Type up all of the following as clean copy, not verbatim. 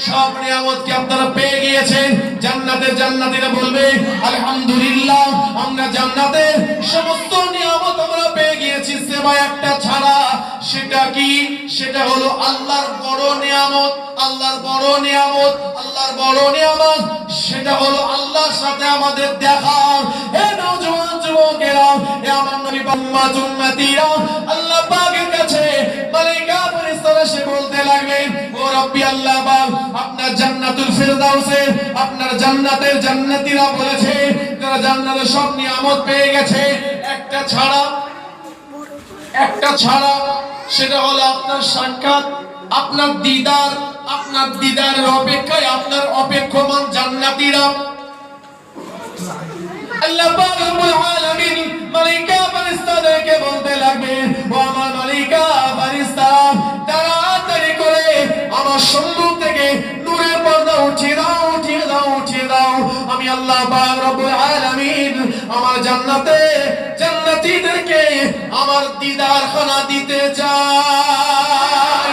সব নিয়ামত কি আপনারা পেয়ে গিয়েছেন? জান্নাতের জান্নাতীরা বলবে আলহামদুলিল্লাহ, আমরা জান্নাতের সমস্ত নিয়ামত আমরা পেয়ে গিয়েছি, সিওয়া একটা ছাড়া। সেটা কি? সেটা হলো আল্লাহর বড় নিয়ামত। আল্লাহর বড় নিয়ামত, আল্লাহর বড় নিয়ামত সেটা হলো আল্লাহর সাথে আমাদের দেখা। হে নওজোয়ান যুবকেরা, হে আমার নবী উম্মতীরা, আল্লাহ পাকের কাছে মালায়েকা ফেরেশতারা সে বলতে লাগলেন, ও রব্বি আল্লাহ পাক, আপনার জান্নাতুল ফেরদাউসে আপনার জান্নাতের জান্নাতীরা বলেছে তারা জান্নাতের সব নিয়ামত পেয়ে গেছে, একটা ছাড়া। একটা ছাড়া, সেটা হলো আপনার সাক্ষাৎ, আপনার দিদার। আপনার দিদারের অপেক্ষায় আপনার অপেক্ষমান জান্নাতীরা। আল্লাহ পাক রব্বুল আলামিন মালায়েকা ফেরেশতাদেরকে বলতে লাগবেন, ও আমার মালায়েকা ফেরেশতারা, তাড়াতাড়ি করে আমার সম্মুখ থেকে নূরের পর্দা উঠিয়ে দাও, উঠিয়ে দাও, উঠিয়ে দাও। আমি আল্লাহ পাক রব্বুল আলামিন আমার জান্নাতে জান্নাতীদেরকে আমার দিদার খানা দিতে চাই।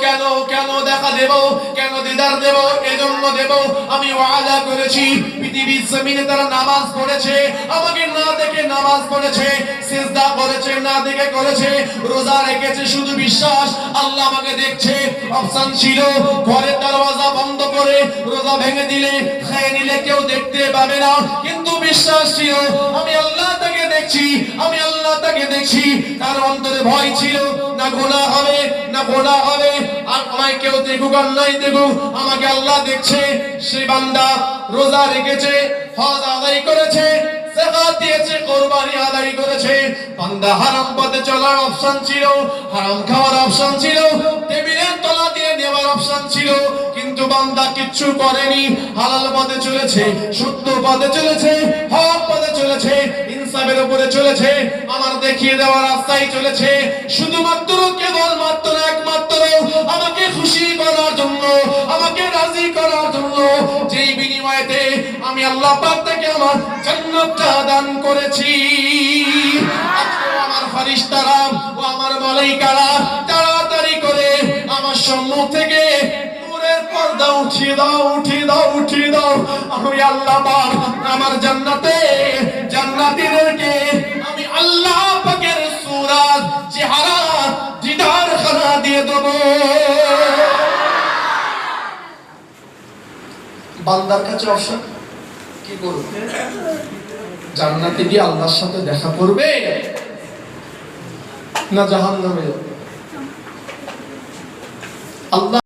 কেন কেন দেখা দেব, কেন দিদার দেব? এজন্য দেব, আমি ওয়াদা করেছি পৃথিবীর জমিনে তারা নামাজ পড়েছে, আমাকে না দেখে নামাজ পড়েছে, সিজদা করেছে না দেখে করেছে, রোজা রেখেছে শুধু বিশ্বাস আল্লাহ আমাকে দেখছে। অপশন ছিল ঘরের দরওয়াজা বন্ধ করে রোজা ভেঙে দিলে, খেয়ে নিলে কেউ দেখতে পাবে না, কিন্তু বিশ্বাস ছিল আমি আল্লাহ তাকে দেখছি, আমি আল্লাহ তাকে দেখছি। তার অন্তরে ভয় ছিল না গুনাহ হবে, না গুনাহ হবে, আর আমায় কেউ দেখুক আর নাই দেখুক, আমাকে আল্লাহ দেখছে। সে বান্দা রোজা রেখেছে, হজ আদায় করেছে, যাকাত দিয়েছে, কুরবানি আদায় করেছে। বান্দা হারাম পথে চলার অপশন ছিল, হারাম খাওয়ার অপশন ছিল, টেবিলের তলা দিয়ে নেওয়ার অপশন ছিল, কিন্তু বান্দা কিচ্ছু করেনি। হালাল পথে চলেছে, সত্য পথে চলেছে, হক পথে চলেছে, ইনসাফের উপরে চলেছে, আমার দেখিয়ে দেওয়া রাস্তায় চলেছে, শুধুমাত্র কেবলমাত্র একমাত্র আমাকে খুশি করার জন্য, আমাকে রাজি করার জন্য, যেই বিনিময়েতে আমি আল্লাহ পাক তাকে আমার জান্নাতটা দান করেছি। আজকে আমার ফেরেশতারা ও আমার মালায়েকারা তাড়াতাড়ি করে আমার সম্মুখ থেকে নূরের পর্দা উঠিয়ে দাও, উঠিয়ে দাও, উঠিয়ে দাও। আমি আল্লাহ পাক আমার জান্নাতে জান্নাতীদেরকে আমি আল্লাহ পাকের সূরত চেহারা দিদার খানা দিয়ে দেব। বান্দার কাছে অপশন কি করবে? জান্নাতে গিয়ে আল্লাহর সাথে দেখা করবে না জাহান্নামে? আল্লাহ